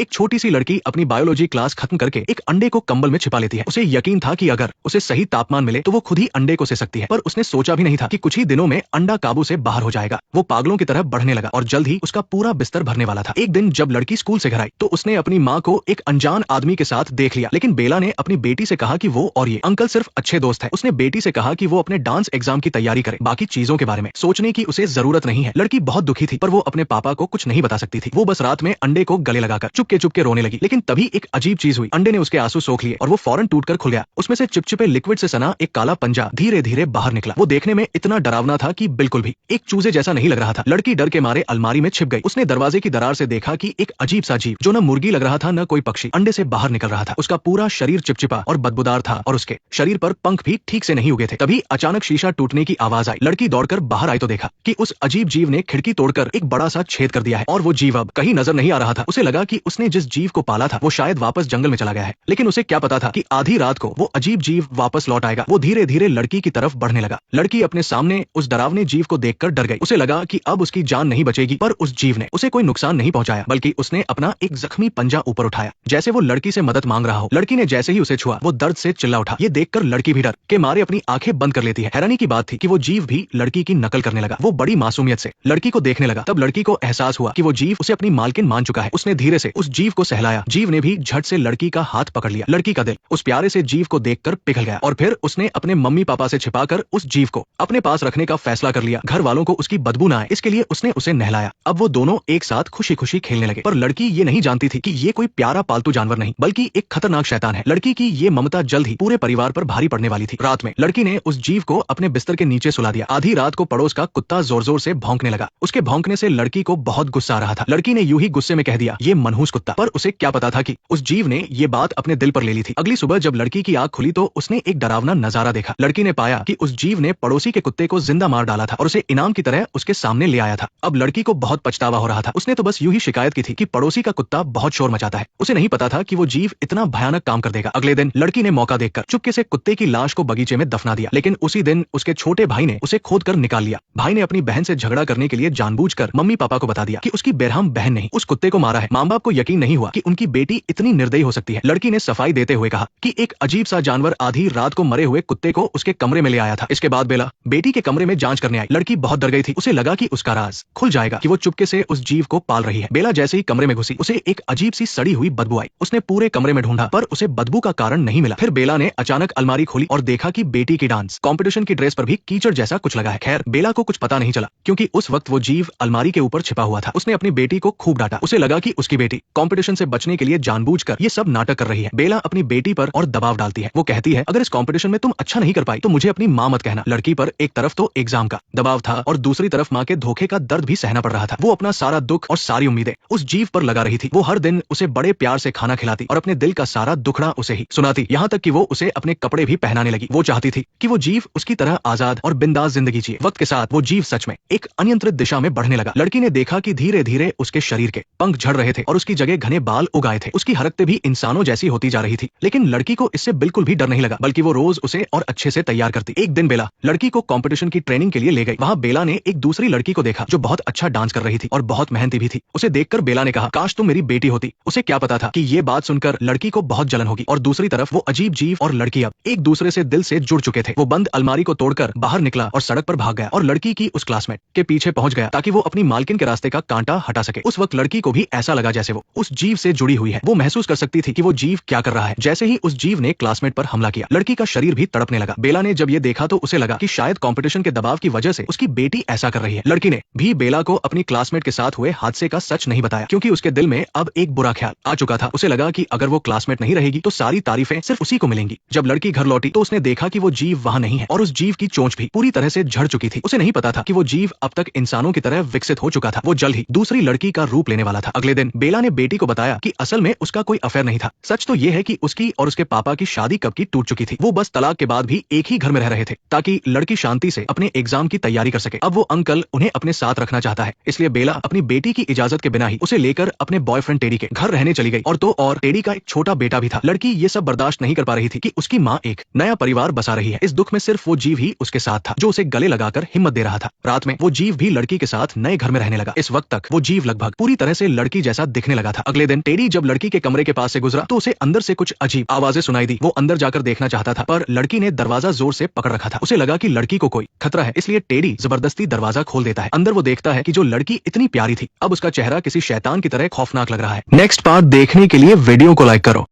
एक छोटी सी लड़की अपनी बायोलॉजी क्लास खत्म करके एक अंडे को कंबल में छिपा लेती है। उसे यकीन था कि अगर उसे सही तापमान मिले तो वो खुद ही अंडे को सेक सकती है, पर उसने सोचा भी नहीं था कि कुछ ही दिनों में अंडा काबू से बाहर हो जाएगा। वो पागलों की तरह बढ़ने लगा और जल्द ही उसका पूरा बिस्तर भरने वाला था। एक दिन जब लड़की स्कूल से घर आई तो उसने अपनी माँ को एक अनजान आदमी के साथ देख लिया, लेकिन बेला ने अपनी बेटी से कहा कि वो और ये अंकल सिर्फ अच्छे दोस्त हैं। उसने बेटी से कहा कि वो अपने डांस एग्जाम की तैयारी करे, बाकी चीजों के बारे में सोचने की उसे जरूरत नहीं है। लड़की बहुत दुखी थी, पर वो अपने पापा को कुछ नहीं बता सकती थी। वो बस रात में अंडे को गले लगाकर चुपके रोने लगी, लेकिन तभी एक अजीब चीज हुई। अंडे ने उसके आंसू सोख लिए और वो फौरन टूटकर खुल गया। उसमें से चिपचिपे लिक्विड से सना एक काला पंजा धीरे धीरे बाहर निकला। वो देखने में इतना डरावना था कि बिल्कुल भी एक चूजे जैसा नहीं लग रहा था। लड़की डर के मारे अलमारी में छिप गई। उसने दरवाजे की दरार से देखा कि एक अजीब सा जीव, जो न मुर्गी लग रहा था न कोई पक्षी, अंडे से बाहर निकल रहा था। उसका पूरा शरीर चिपचिपा और बदबूदार था और उसके शरीर पर पंख भी ठीक से नहीं उगे थे। तभी अचानक शीशा टूटने की आवाज आई। लड़की दौड़कर बाहर आई तो देखा कि उस अजीब जीव ने खिड़की तोड़कर एक बड़ा सा छेद कर दिया है और वो जीव अब कहीं नजर नहीं आ रहा था। उसे लगा कि उसने जिस जीव को पाला था वो शायद वापस जंगल में चला गया है, लेकिन उसे क्या पता था कि आधी रात को वो अजीब जीव वापस लौट आएगा। वो धीरे धीरे लड़की की तरफ बढ़ने लगा। लड़की अपने सामने उस डरावने जीव को देखकर डर गई। उसे लगा कि अब उसकी जान नहीं बचेगी, पर उस जीव ने उसे कोई नुकसान नहीं पहुंचाया, बल्कि उसने अपना एक जख्मी पंजा ऊपर उठाया, जैसे वो लड़की से मदद मांग रहा हो। लड़की ने जैसे ही उसे छुआ वो दर्द से चिल्ला उठा। ये देखकर लड़की भी डर के मारे अपनी आंखें बंद कर लेती है। हैरानी की बात थी कि वो जीव भी लड़की की नकल करने लगा। वो बड़ी मासूमियत से लड़की को देखने लगा। तब लड़की को एहसास हुआ कि वो जीव उसे अपनी मालकिन मान चुका है। उसने धीरे से उस जीव को सहलाया। जीव ने भी झट से लड़की का हाथ पकड़ लिया। लड़की का दिल उस प्यारे से जीव को देखकर पिघल गया और फिर उसने अपने मम्मी पापा से छिपाकर उस जीव को अपने पास रखने का फैसला कर लिया। घर वालों को उसकी बदबू न आए, इसके लिए उसने उसे नहलाया। अब वो दोनों एक साथ खुशी खुशी खेलने लगे, पर लड़की ये नहीं जानती थी कि ये कोई प्यारा पालतू जानवर नहीं, बल्कि एक खतरनाक शैतान है। लड़की की ये ममता जल्द ही पूरे परिवार पर भारी पड़ने वाली थी। रात में लड़की ने उस जीव को अपने बिस्तर के नीचे सुला दिया। आधी रात को पड़ोस का कुत्ता जोर जोर से भौंकने लगा। उसके भौंकने से लड़की को बहुत गुस्सा आ रहा था। लड़की ने यूं ही गुस्से में कह दिया, ये मनहूस कुत्ता, पर उसे क्या पता था कि उस जीव ने ये बात अपने दिल पर ले ली थी। अगली सुबह जब लड़की की आंख खुली तो उसने एक डरावना नजारा देखा। लड़की ने पाया कि उस जीव ने पड़ोसी के कुत्ते को जिंदा मार डाला था और उसे इनाम की तरह उसके सामने ले आया था। अब लड़की को बहुत पछतावा हो रहा था। उसने तो बस यूं ही शिकायत की थी कि पड़ोसी का कुत्ता बहुत शोर मचाता है। उसे नहीं पता था कि वो जीव इतना भयानक काम कर देगा। अगले दिन लड़की ने मौका देखकर चुपके से कुत्ते की लाश को बगीचे में दफना दिया, लेकिन उसी दिन उसके छोटे भाई ने उसे खोद कर निकाल लिया। भाई ने अपनी बहन से झगड़ा करने के लिए जानबूझकर मम्मी पापा को बता दिया कि उसकी बेरहम बहन ने उस कुत्ते को मारा है। माँ बाप को यकीन नहीं हुआ कि उनकी बेटी इतनी निर्दयी हो सकती है। लड़की ने सफाई देते हुए कहा कि एक अजीब सा जानवर आधी रात को मरे हुए कुत्ते को उसके कमरे में ले आया था। इसके बाद बेला बेटी के कमरे में जांच करने आई। लड़की बहुत डर गई थी। उसे लगा कि उसका राज खुल जाएगा कि वो चुपके से उस जीव को पाल रही है। बेला जैसे ही कमरे में घुसी उसे एक अजीब सी सड़ी हुई बदबू आई। उसने पूरे कमरे में ढूंढा, पर उसे बदबू का कारण नहीं मिला। फिर बेला ने अचानक अलमारी खोली और देखा कि बेटी की डांस कंपटीशन की ड्रेस पर भी कीचड़ जैसा कुछ लगा है। खैर बेला को कुछ पता नहीं चला, क्योंकि उस वक्त वो जीव अलमारी के ऊपर छिपा हुआ था। उसने अपनी बेटी को खूब डांटा। उसे लगा कि उसकी बेटी कंपटीशन से बचने के लिए जानबूझकर ये सब नाटक कर रही है। बेला अपनी बेटी पर और दबाव डालती है। वो कहती है, अगर इस कंपटीशन में तुम अच्छा नहीं कर पाई तो मुझे अपनी माँ मत कहना। लड़की पर एक तरफ तो एग्जाम का दबाव था और दूसरी तरफ माँ के धोखे का दर्द भी सहना पड़ रहा था। वो अपना सारा दुख और सारी उम्मीदें उस जीव पर लगा रही थी। वो हर दिन उसे बड़े प्यार से खाना खिलाती और अपने दिल का सारा दुखड़ा उसे ही सुनाती, यहाँ तक कि वो उसे अपने कपड़े भी पहनाने लगी। वो चाहती थी कि वो जीव उसकी तरह आजाद और बिंदास जिंदगी जिए। वक्त के साथ वो जीव सच में एक अनियंत्रित दिशा में बढ़ने लगा। लड़की ने देखा कि धीरे धीरे उसके शरीर के पंख झड़ रहे थे और उसकी जगह घने बाल उगाए थे। उसकी हरकतें भी इंसानों जैसी होती जा रही थी, लेकिन लड़की को इससे बिल्कुल भी डर नहीं लगा, बल्कि वो रोज उसे और अच्छे से तैयार करती। एक दिन बेला लड़की को कंपटीशन की ट्रेनिंग के लिए ले गई। वहाँ बेला ने एक दूसरी लड़की को देखा जो बहुत अच्छा डांस कर रही थी और बहुत मेहनती भी थी। उसे देखकर बेला ने कहा, काश तुम मेरी बेटी होती। उसे क्या पता था कि ये बात सुनकर लड़की को बहुत जलन होगी और दूसरी तरफ वो अजीब जीव और लड़की अब एक दूसरे से दिल से जुड़ चुके थे। वो बंद अलमारी को तोड़कर बाहर निकला और सड़क पर भाग गया और लड़की की उस क्लासमेट के पीछे पहुंच गया ताकि वो अपनी मालकिन के रास्ते का कांटा हटा सके। उस वक्त लड़की को भी ऐसा लगा जैसे वो उस जीव से जुड़ी हुई है। वो महसूस कर सकती थी कि वो जीव क्या कर रहा है। जैसे ही उस जीव ने क्लासमेट पर हमला किया, लड़की का शरीर भी तड़पने लगा। बेला ने जब ये देखा तो उसे लगा कि शायद कंपटीशन के दबाव की वजह से उसकी बेटी ऐसा कर रही है। लड़की ने भी बेला को अपनी क्लासमेट के साथ हुए हादसे का सच नहीं बताया, क्योंकि उसके दिल में अब एक बुरा ख्याल आ चुका था। उसे लगा कि अगर वो क्लासमेट नहीं रहेगी तो सारी तारीफें सिर्फ उसी को मिलेंगी। जब लड़की घर लौटी तो उसने देखा कि वो जीव वहाँ नहीं है और उस जीव की चोंच भी पूरी तरह से झड़ चुकी थी। उसे नहीं पता था कि वो जीव अब तक इंसानों की तरह विकसित हो चुका था। वो जल्द ही दूसरी लड़की का रूप लेने वाला था। अगले दिन बेला ने बेटी को बताया कि असल में उसका कोई अफेयर नहीं था। सच तो ये है कि उसकी और उसके पापा की शादी कब की टूट चुकी थी। वो बस तलाक के बाद भी एक ही घर में रह रहे थे ताकि लड़की शांति से अपने एग्जाम की तैयारी कर सके। अब वो अंकल उन्हें अपने साथ रखना चाहता है, इसलिए बेला अपनी बेटी की इजाजत के बिना ही उसे लेकर अपने बॉयफ्रेंड टेडी के घर रहने चली गई। और टेडी का एक छोटा बेटा भी था। लड़की ये सब बर्दाश्त नहीं कर पा रही थी कि उसकी माँ एक नया परिवार बसा रही है। इस दुख में सिर्फ वो जीव ही उसके साथ था जो उसे गले लगाकर हिम्मत दे रहा था। रात में वो जीव भी लड़की के साथ नए घर में रहने लगा। इस वक्त तक वो जीव लगभग पूरी तरह से लड़की जैसा दिखने लगा था। था। अगले दिन टेडी जब लड़की के कमरे के पास से गुजरा तो उसे अंदर से कुछ अजीब आवाजें सुनाई दी। वो अंदर जाकर देखना चाहता था, पर लड़की ने दरवाजा जोर से पकड़ रखा था। उसे लगा कि लड़की को कोई खतरा है, इसलिए टेडी जबरदस्ती दरवाजा खोल देता है। अंदर वो देखता है कि जो लड़की इतनी प्यारी थी, अब उसका चेहरा किसी शैतान की तरह खौफनाक लग रहा है। नेक्स्ट पार्ट देखने के लिए वीडियो को लाइक करो।